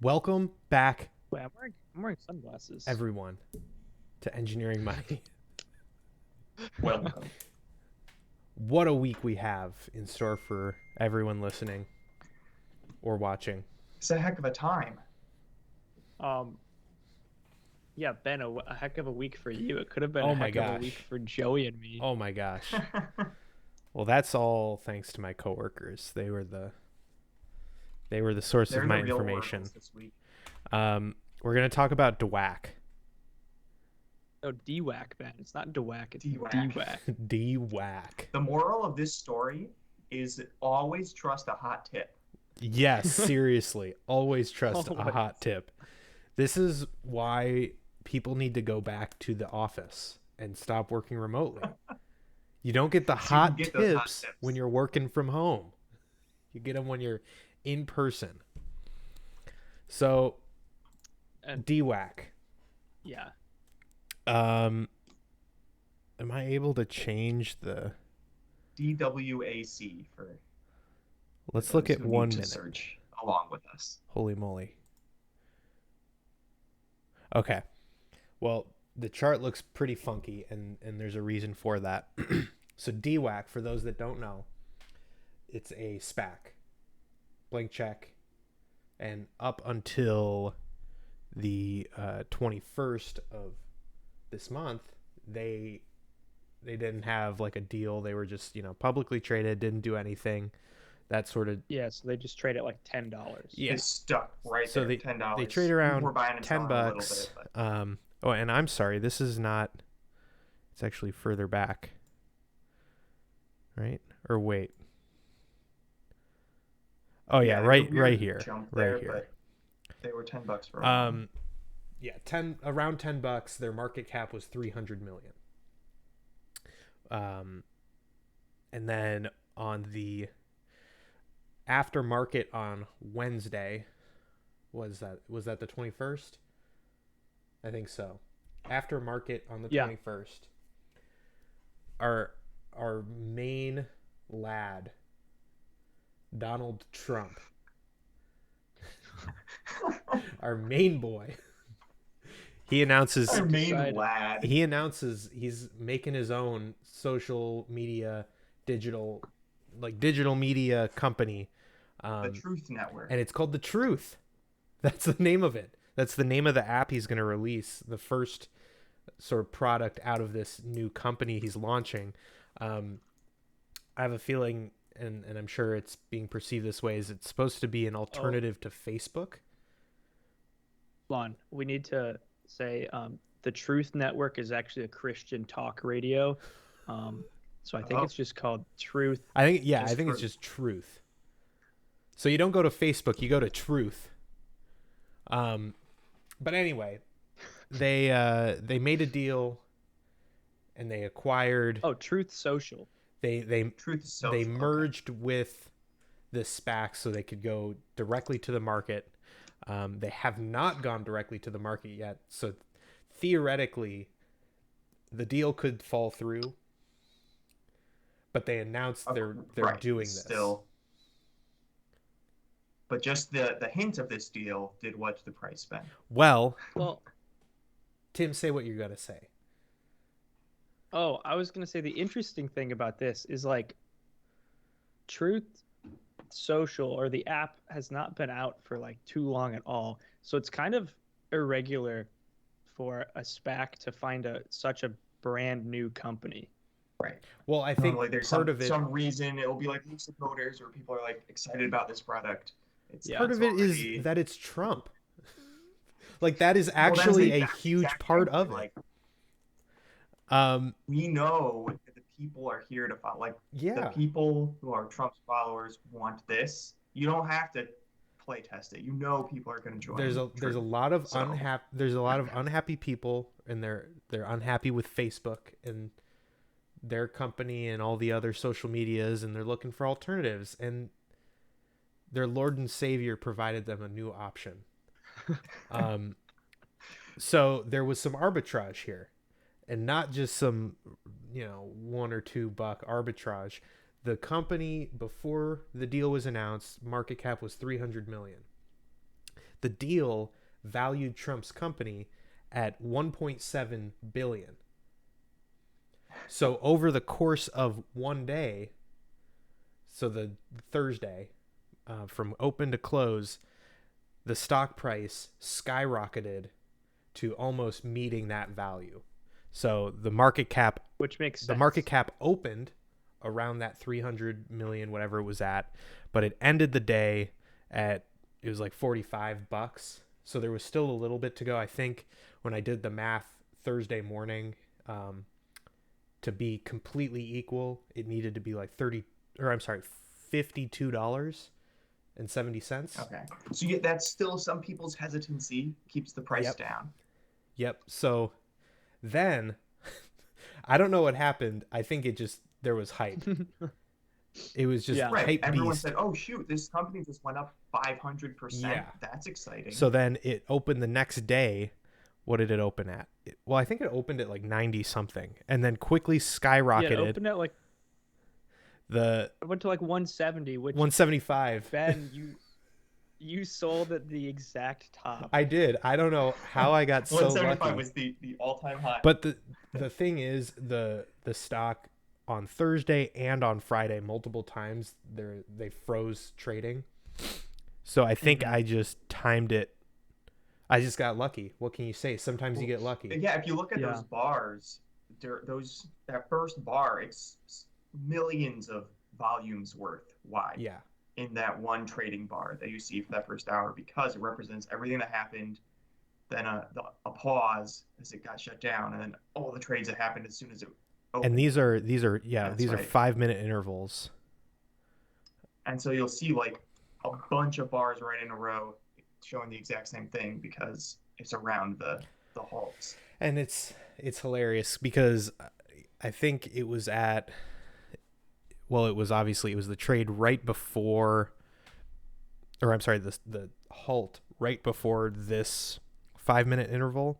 Welcome back, Wait, I'm wearing sunglasses. everyone, to Engineering Money. Welcome. What a week we have in store for everyone listening or watching. It's a heck of a time. Um, yeah, Ben, a heck of a week for you. It could have been Oh a my heck of a week gosh. for Joey and me. Oh my gosh. Well, that's all thanks to my coworkers. They were the source of They're my the real information. oracles this week. We're gonna talk about DWAC. Oh, DWAC, Ben. It's not DWAC. It's DWAC. DWAC. DWAC. The moral of this story is always trust a hot tip. Yes, seriously. Always trust a Always. hot tip. This is why people need to go back to the office and stop working remotely. You don't get the So you can hot get those hot tips tips. when you're working from home. You get them when you're in person. So, And DWAC. yeah, Am I able to change the? DWAC for Let's those look at who 1 need to minute. search along with us. Holy moly. Okay. Well, the chart looks pretty funky, and there's a reason for that. So DWAC, for those that don't know, it's a SPAC, blank check, and up until the 21st of this month, they didn't have like a deal. They were just publicly traded, didn't do anything. That sort of yeah. So they just trade at like $10. yeah. They stuck right So there, $10. they trade around We're buying and 10 selling a little bucks. bit, but Oh, and I'm sorry, this is not. It's actually further back. Right? Or wait. Oh yeah, there's a right weird here. jump Right there, here. but they were $10 for a while. Yeah, around 10 bucks. Their market cap was 300 million. And then on the aftermarket on Wednesday, was that the 21st? I think so. Aftermarket on the Yeah. 21st. Our main lad, Donald Trump, our main boy, he announces Our main decided- lad. he announces he's making his own social media digital media company, The Truth Network. and it's called The Truth. That's the name of it. That's the name of the app he's going to release, the first sort of product out of this new company he's launching. I have a feeling, and I'm sure it's being perceived this way, is it's supposed to be an alternative to Facebook. Hold on. We need to say the Truth Network is actually a Christian talk radio. So I think Oh. it's just called Truth. I think Just it's Truth. just Truth. So you don't go to Facebook, you go to Truth. But anyway, they made a deal, and they acquired. Oh, Truth Social. They Truth is so they merged with the SPAC so they could go directly to the market. They have not gone directly to the market yet, so theoretically, the deal could fall through. But they announced they're right, doing this. still. But just the hint of this deal did what to the price, Ben? Well, Well, Tim, say what you're gonna say. oh, I was going to say the interesting thing about this is like Truth Social or the app has not been out for like too long at all. So it's kind of irregular for a SPAC to find such a brand new company. Right. Well, I think Normally there's part of it some reason it will be like Lucid Motors where people are like excited about this product. Yeah. part it's of it is already- that it's Trump. Like that is Well, that's actually the a exact- huge exact part thing, of it. like, Um, we know that the people are here to follow. Like the yeah. people who are Trump's followers want this. You don't have to play test it. You know people are going to join. There's a Truth. lot of So- unhappy people, and they're unhappy with Facebook and their company and all the other social medias, and they're looking for alternatives, and their Lord and Savior provided them a new option. So there was some arbitrage here, and not just some $1 or $2 arbitrage. The company, before the deal was announced, market cap was 300 million. The deal valued Trump's company at 1.7 billion. So over the course of one day, so the Thursday, from open to close, the stock price skyrocketed to almost meeting that value. So the market cap, which makes sense. The market cap opened around that 300 million, whatever it was at, but it ended the day at, it was like $45. So there was still a little bit to go. I think when I did the math Thursday morning, to be completely equal, it needed to be like $52.70. Okay. So that's still some people's hesitancy keeps the price down. Yep. So then I don't know what happened. I think there was hype. It was just hype. Everyone beast. said, "Oh shoot, this company just went up 500%. Yeah. That's exciting." So then it opened the next day. What did it open at? Well, I think it opened at like 90 something, and then quickly skyrocketed. Yeah, it opened at like it went to like 170, which 175. Ben, you sold at the exact top. I did. I don't know how I got so lucky. 175 was the all-time high. But the thing is, the stock on Thursday and on Friday multiple times they froze trading. So I think I just timed it. I just got lucky. What can you say? Sometimes you get lucky. Yeah, if you look at those bars, that first bar, it's millions of volumes worth wide. Yeah. In that one trading bar that you see for that first hour, because it represents everything that happened, then a pause as it got shut down, and then all the trades that happened as soon as it opened. And these are are 5-minute intervals. And so you'll see like a bunch of bars right in a row showing the exact same thing because it's around the halts. And it's hilarious because I think it was the trade right before, or I'm sorry, the halt right before this 5-minute interval.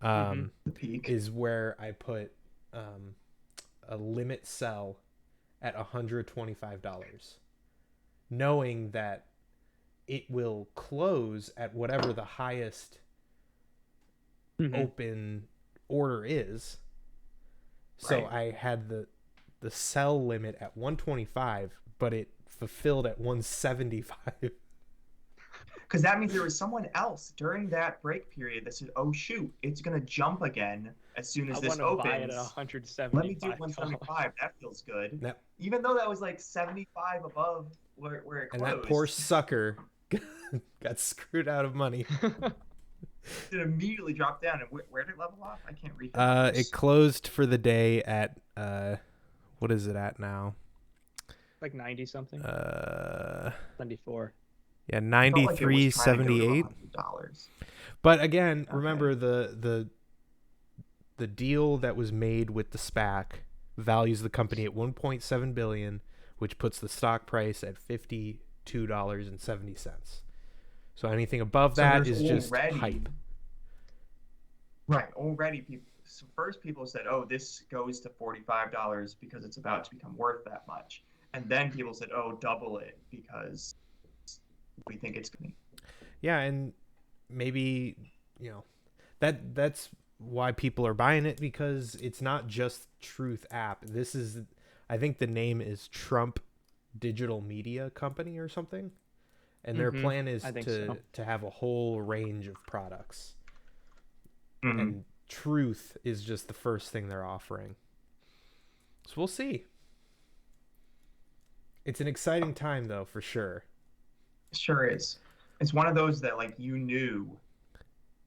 The peak is where I put a limit sell at $125, knowing that it will close at whatever the highest open order is. So I had the sell limit at 125, but it fulfilled at 175. Because that means there was someone else during that break period that said, "Oh shoot, it's gonna jump again as soon as this opens. Buy it at 175. Let me do 175. That feels good." Yep. Even though that was like 75 above where it closed. And that poor sucker got screwed out of money. It immediately dropped down. And where did it level off? I can't read. It closed for the day at what is it at now? Like 90 something. 94. Yeah, 93.78. But again, remember the deal that was made with the SPAC values the company at 1.7 billion, which puts the stock price at $52.70. So anything above that is just hype. Right. Already people said, "Oh, this goes to $45 because it's about to become worth that much." And then people said, "Oh, double it because we think it's going to." Yeah, and maybe, that's why people are buying it, because it's not just Truth app. This is, I think the name is Trump Digital Media Company or something. And their plan is to have a whole range of products. And Truth is just the first thing they're offering. So we'll see. It's an exciting time, though, for sure. It sure is. It's one of those that, like, you knew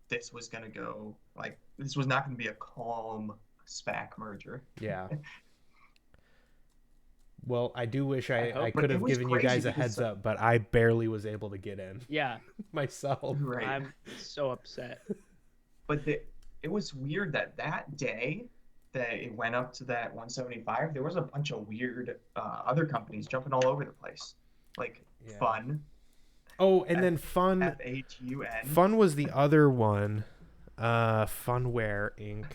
this was going to go, like, this was not going to be a calm SPAC merger. Yeah. Well, I do wish I could have given you guys a heads up, but I barely was able to get in. Yeah. Myself. Right. I'm so upset. But it was weird that day that it went up to that 175, there was a bunch of weird other companies jumping all over the place. Like Fun. Oh, and then Fun. FHUN. Fun was the other one. Funware Inc.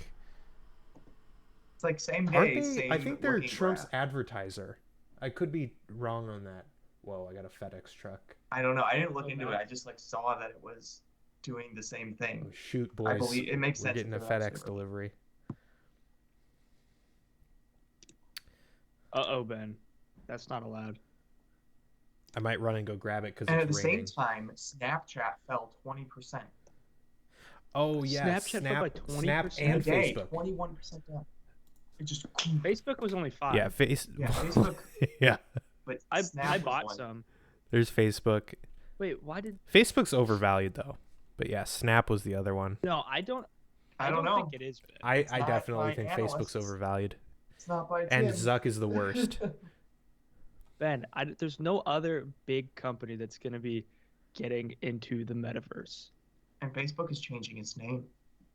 It's like same day. I think they're Trump's advertiser. I could be wrong on that. Whoa, I got a FedEx truck. I don't know. I didn't look Oh, into it. nice. I just like saw that it was doing the same thing. Oh, shoot, I boys. believe it makes We're sense. getting a if they're FedEx actually- delivery. Uh-oh, Ben. That's not allowed. I might run and go grab it because And it's at the raining. same time, Snapchat fell 20%. Oh yeah, Snapchat fell by Snap 20%? and In a day, Facebook. 21% down. It just Facebook was only 5. Yeah, Facebook. yeah, But I Snap was bought one. some. there's Facebook. Wait, why did... Facebook's overvalued though, but yeah, Snap was the other one. No, I don't don't know. think it is, Ben. I It's not definitely by think analysts. Facebook's overvalued, It's not by and Tim. Zuck is the worst. Ben, there's no other big company that's going to be getting into the metaverse. And Facebook is changing its name.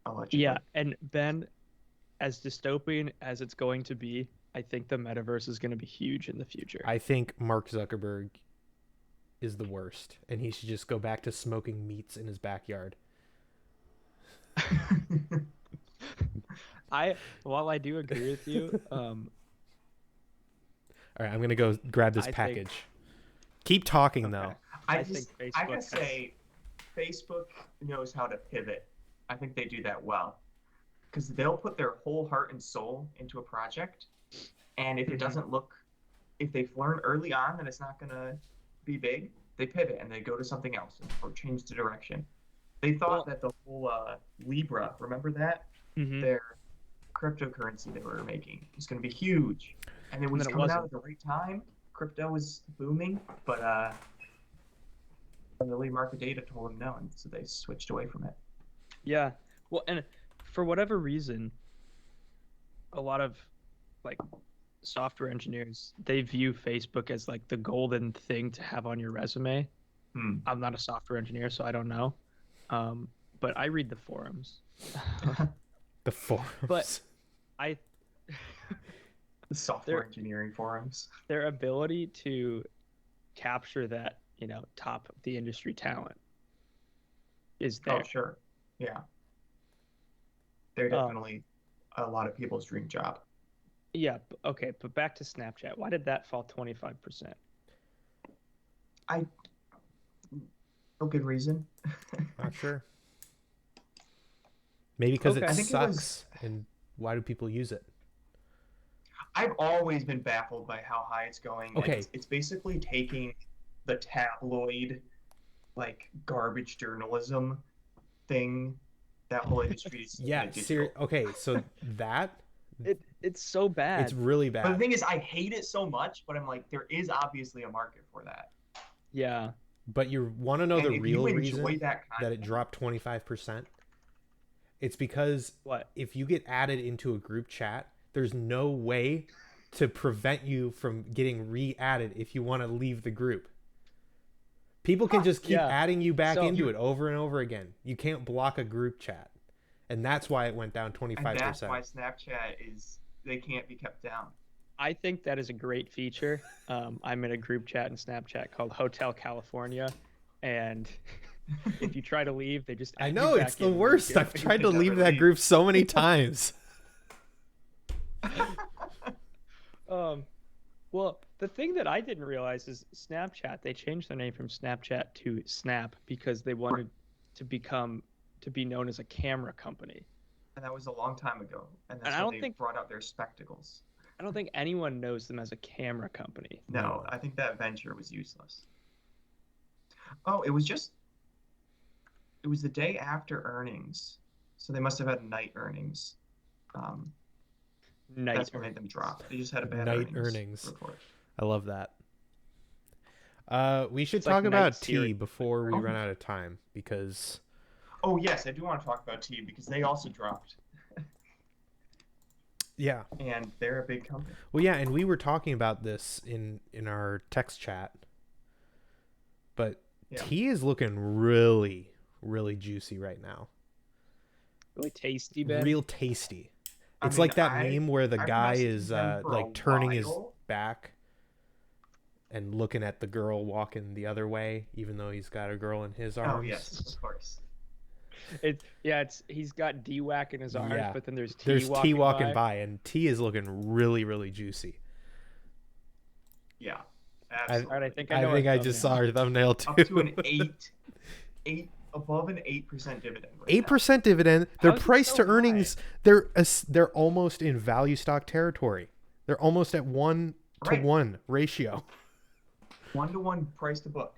Allegedly. Yeah, and Ben, as dystopian as it's going to be, I think the metaverse is going to be huge in the future. I think Mark Zuckerberg is the worst, and he should just go back to smoking meats in his backyard. While I do agree with you, All right, I'm gonna go grab this I think- package. Keep talking though. I think Facebook I gotta has- say, Facebook knows how to pivot. I think they do that well, because they'll put their whole heart and soul into a project, and if it Mhm. doesn't look, if they've learned early on that it's not gonna be big, they pivot and they go to something else or change the direction. They thought Well- that the whole Libra, remember that? Mhm. Their cryptocurrency they were making was going to be huge, and it was then it coming out wasn't. at the right time. Crypto was booming, but the early market data told them no, and so they switched away from it. Yeah. Well, and for whatever reason, a lot of like software engineers, they view Facebook as like the golden thing to have on your resume. Hmm. I'm not a software engineer, so I don't know. But I read the forums. The forums. But I The software There- engineering forums. their ability to capture that, top of the industry talent is there. Oh, sure. Yeah. They're definitely a lot of people's dream job. Yeah, okay, but back to Snapchat. Why did that fall 25%? No good reason. Not sure. Maybe because Okay. it I think it sucks. was- And why do people use it? I've always been baffled by how high it's going. and Okay. It's basically taking the tabloid, like, garbage journalism thing. That whole industry is Yeah, digital. okay, so that It's so bad. it's really But the bad. thing is, I hate it so much, but I'm like, there is obviously a market for that. Yeah. But you want to know And the if real you reason enjoy that that it content- dropped 25%? It's because What? if you get added into a group chat, there's no way to prevent you from getting re-added if you want to leave the group. People can just keep Yeah. adding you back So- into it over and over again. You can't block a group chat. And that's why it went down And 25%. that's why Snapchat is, they can't be kept down. I think that is a great feature. I'm in a group chat in Snapchat called Hotel California, and if you try to leave, they just I add you know, back it's the in and worst. you I've go. tried to never leave that leave. group so many times. Well, the thing that I didn't realize is Snapchat. They changed their name from Snapchat to Snap because they wanted to be known as a camera company. And that was a long time ago. And that's And I when don't they think- brought out their spectacles. I don't think anyone knows them as a camera company. No, No. I think that venture was useless. Oh, it was the day after earnings. So they must have had night earnings. Night. That's what made them drop. They just had a bad Night earnings. report. I love that. We should It's like talk night about Siri. tea before we Oh. run out of time because Oh, yes, I do want to talk about T because they also dropped. yeah. And they're a big company. Well, yeah, and we were talking about this in our text chat. But Yeah. tea is looking really, really juicy right now. Really tasty, Ben. Real tasty. I It's mean, like that I- meme where the I've guy messaged is them for a like turning his while. back and looking at the girl walking the other way, even though he's got a girl in his arms. Oh, yes, of course. He's got DWAC in his arms, Yeah. but then there's T There's walking tea walking by. by, and tea is looking really, really juicy. Yeah. Absolutely. All right, I think I I know think our I just saw thumbnail. our thumbnail too. Up to an above an 8% dividend. Right 8% dividend. Their How is it price so to earnings, they're almost in value stock territory. They're almost at 1 to Right. 1 ratio. 1-to-1 price to book.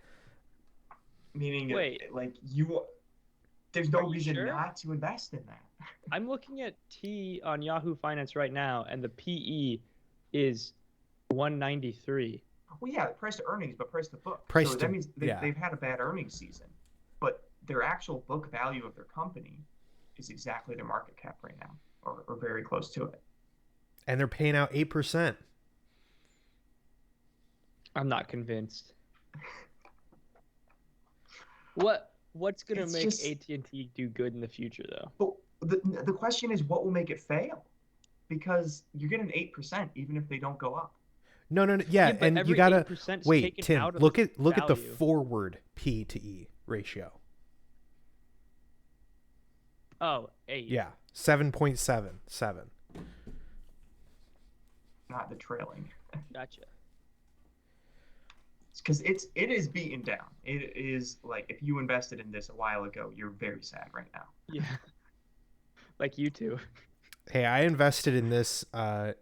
Meaning, Wait. like there's no Are you reason sure? not to invest in that. I'm looking at T on Yahoo Finance right now, and the PE is 193. Well, yeah, price to earnings, but price to book. Price so to- that means yeah. they've had a bad earnings season, but their actual book value of their company is exactly their market cap right now, or very close to it. And they're paying out 8%. I'm not convinced. What's gonna It's make just- AT&T do good in the future, though? But the question is, what will make it fail? Because you're getting 8% even if they don't go up. No. Yeah, but and you every gotta 8% is wait. taken Tim, out of look the at the value. forward P to E ratio. Oh, 8. Yeah, 7.77. Not the trailing. Gotcha. Because it is beaten down. It is like, if you invested in this a while ago, you're very sad right now. Yeah. Like you two. Hey, I invested in this the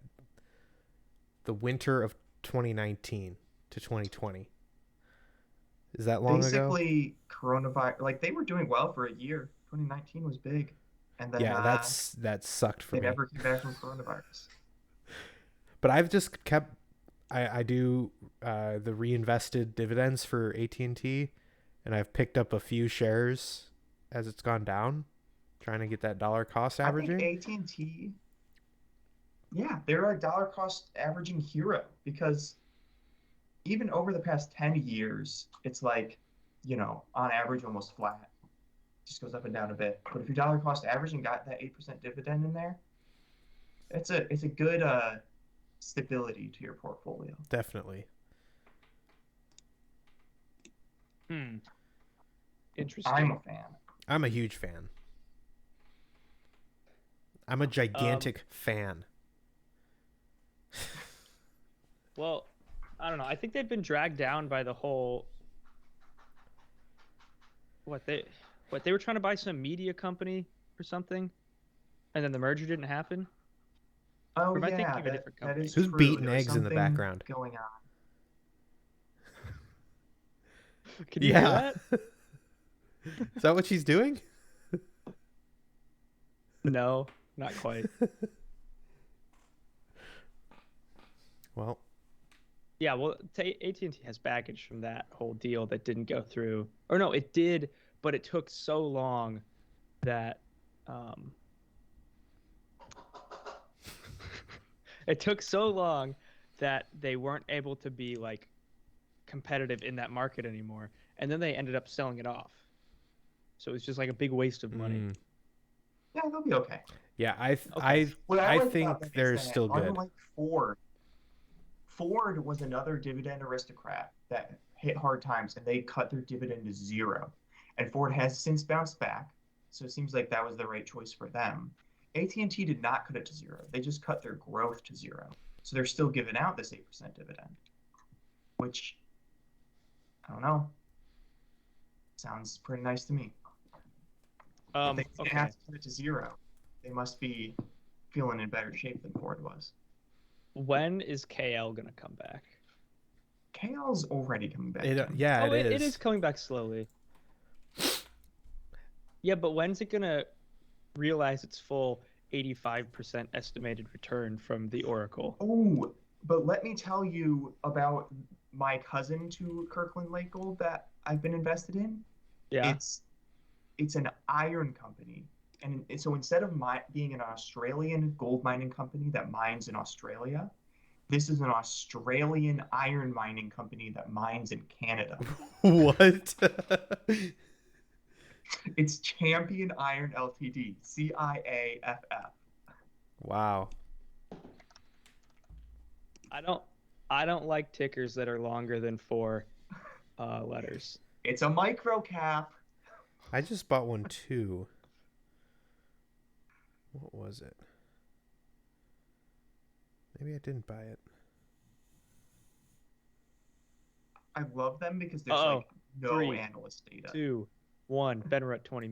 winter of 2019 to 2020. Is that long ago? Basically, coronavirus, like they were doing well for a year. 2019 was big, and then Yeah, that sucked for they me. never came back from coronavirus. But I've just kept. I do the reinvested dividends for AT&T, and I've picked up a few shares as it's gone down, trying to get that dollar cost averaging. I think AT&T, yeah, they're a dollar cost averaging hero, because even over the past 10 years, it's like, on average almost flat. Just goes up and down a bit. But if your dollar cost averaging got that 8% dividend in there, it's a good stability to your portfolio. Definitely. Interesting. I'm a fan. I'm a huge fan. I'm a gigantic fan. Well, I don't know. I think they've been dragged down by the whole. They were trying to buy some media company or something, and then the merger didn't happen. Oh, Or am I yeah, thinking of a that, different that company? is Who's true. beating There was eggs in the something background? going on. Can you hear that? Is that what she's doing? No, not quite. Well, Yeah, well, AT&T has baggage from that whole deal that didn't go through. Or no, it did, but it took so long that it took so long that they weren't able to be like competitive in that market anymore, and then they ended up selling it off. So it's just like a big waste of money. Yeah, they'll be okay. yeah, Okay. What I like think about them is they're that, still good. unlike Ford was another dividend aristocrat that hit hard times, and they cut their dividend to 0. And Ford has since bounced back, so it seems like that was the right choice for them. AT&T did not cut it to 0. They just cut their growth to 0. So they're still giving out this 8% dividend, which, I don't know, sounds pretty nice to me. If they didn't have to cut it to 0, they must be feeling in better shape than Ford was. When is KL gonna come back? KL's already coming back. It is. It is coming back slowly. Yeah, but when's it gonna realize its full 85% estimated return from the Oracle? Oh, but let me tell you about my cousin to Kirkland Lake Gold that I've been invested in. Yeah. It's an iron company. And so instead of being an Australian gold mining company that mines in Australia, this is an Australian iron mining company that mines in Canada. What? It's Champion Iron Ltd, CIAFF. Wow. I don't like tickers that are longer than 4 letters. It's a micro cap. I just bought one too. What was it? Maybe I didn't buy it. I love them because there's Uh-oh. like no 3, analyst data. 2, 1. Ben, we're at 20